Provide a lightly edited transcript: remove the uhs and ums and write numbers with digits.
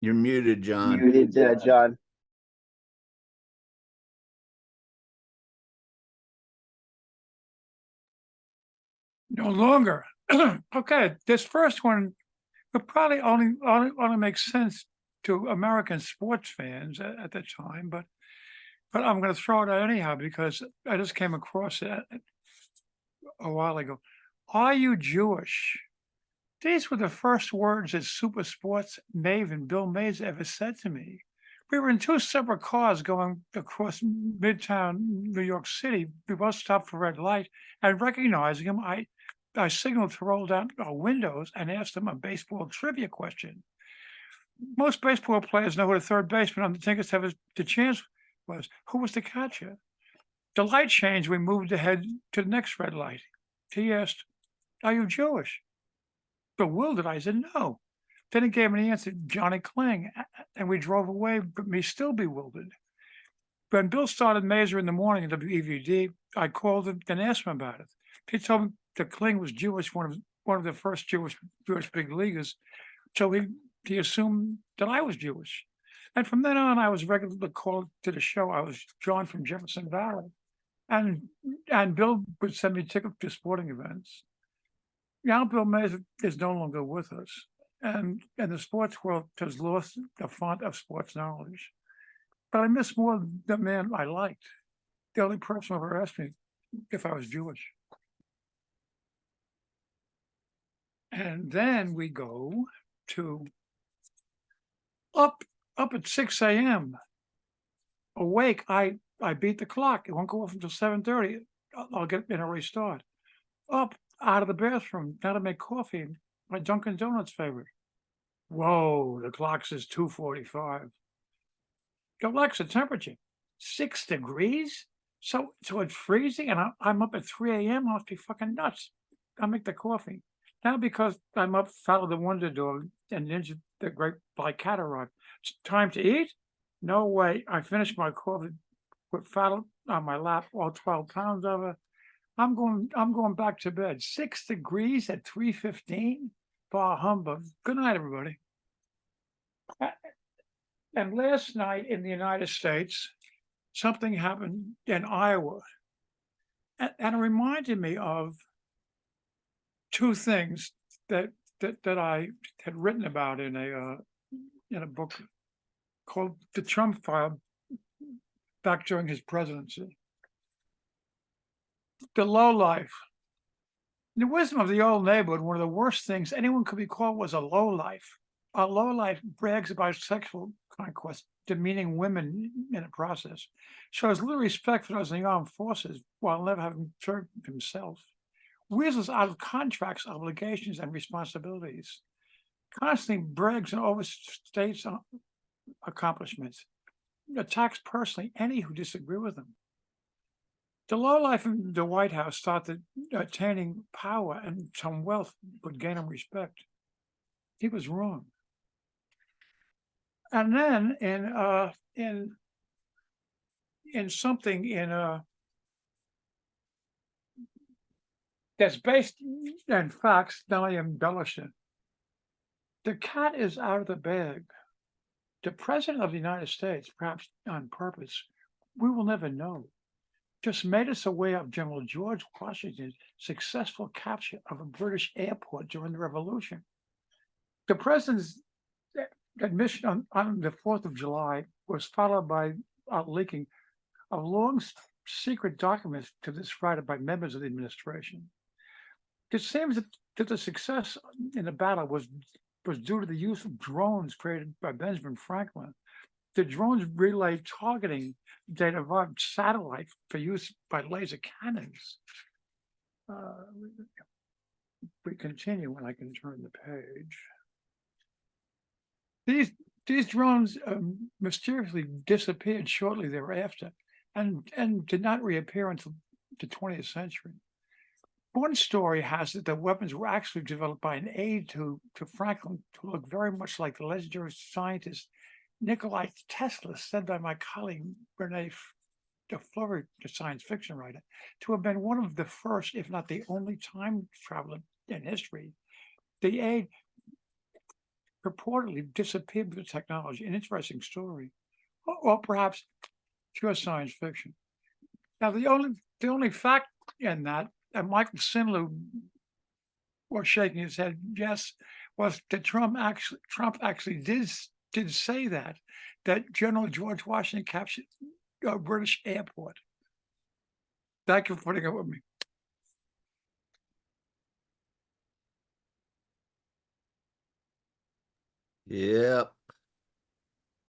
You're muted, John. Muted, John. No longer. Okay, this first one would probably only make sense to American sports fans at the time, but I'm going to throw it out anyhow because I just came across it a while ago. Are you Jewish? These were the first words that Super Sports maven Bill Mays ever said to me. We were in two separate cars going across Midtown New York City. We both stopped for red light, and recognizing him, I signaled to roll down our windows and asked him a baseball trivia question. Most baseball players know who the third baseman on the tickets have the chance was. Who was the catcher? The light changed. We moved ahead to the next red light. He asked, "Are you Jewish?" Bewildered, I said, "No." Then he gave me the answer, "Johnny Kling," and we drove away, but me still bewildered. When Bill started Mazer in the morning at WEVD, I called him and asked him about it. He told me that Kling was Jewish, one of the first Jewish big leaguers. So he assumed that I was Jewish. And from then on, I was regularly called to the show. I was John from Jefferson Valley. And Bill would send me tickets to sporting events. Now Bill Mays is no longer with us. And the sports world has lost the font of sports knowledge. But I miss more the man I liked. The only person who ever asked me if I was Jewish. And then we go to up at 6 a.m. Awake, I beat the clock. It won't go off until 7:30. I'll get in a restart. Up out of the bathroom, now to make coffee, my Dunkin' Donuts favorite. Whoa, the clock says 2:45. Alexa, temperature, 6 degrees? So it's freezing and I'm up at 3 a.m. I must be fucking nuts. I'll make the coffee. Now because I'm up, follow the wonder dog and Ninja the great black cat arrived. It's time to eat? No way. I finished my coffee with Faddle on my lap, all 12 pounds of it. I'm going back to bed. 6 degrees at 3:15? Bah humbug. Good night, everybody. And last night in the United States, something happened in Iowa. And it reminded me of two things that I had written about in a book called The Trump File back during his presidency. The low life. In the wisdom of the old neighborhood, one of the worst things anyone could be called was a low life. A low life brags about sexual conquest, demeaning women in the process, shows little respect for those in the armed forces while never having served himself, weasels out of contracts, obligations, and responsibilities, constantly brags and overstates accomplishments, attacks personally any who disagree with him. The lowlife in the White House thought that attaining power and some wealth would gain him respect. He was wrong. And then in something that's based in facts, now I embellish it. The cat is out of the bag. The president of the United States, perhaps on purpose, we will never know, just made us aware of General George Washington's successful capture of a British airport during the Revolution. The president's admission on the 4th of July was followed by leaking of long secret documents to this writer by members of the administration. It seems that the success in the battle was due to the use of drones created by Benjamin Franklin. The drones relayed targeting data via satellite for use by laser cannons. We continue when I can turn the page. These drones mysteriously disappeared shortly thereafter and did not reappear until the 20th century. One story has it that weapons were actually developed by an aide to Franklin to look very much like the legendary scientist Nikola Tesla, said by my colleague Renee DeFleury, the science fiction writer, to have been one of the first, if not the only time traveler in history. The aide purportedly disappeared with technology. An interesting story, or perhaps pure science fiction. Now, the only fact in that, and Michael Sinlow was shaking his head, yes, was that Trump actually did say that General George Washington captured a British airport. Thank you for putting up with me. Yep.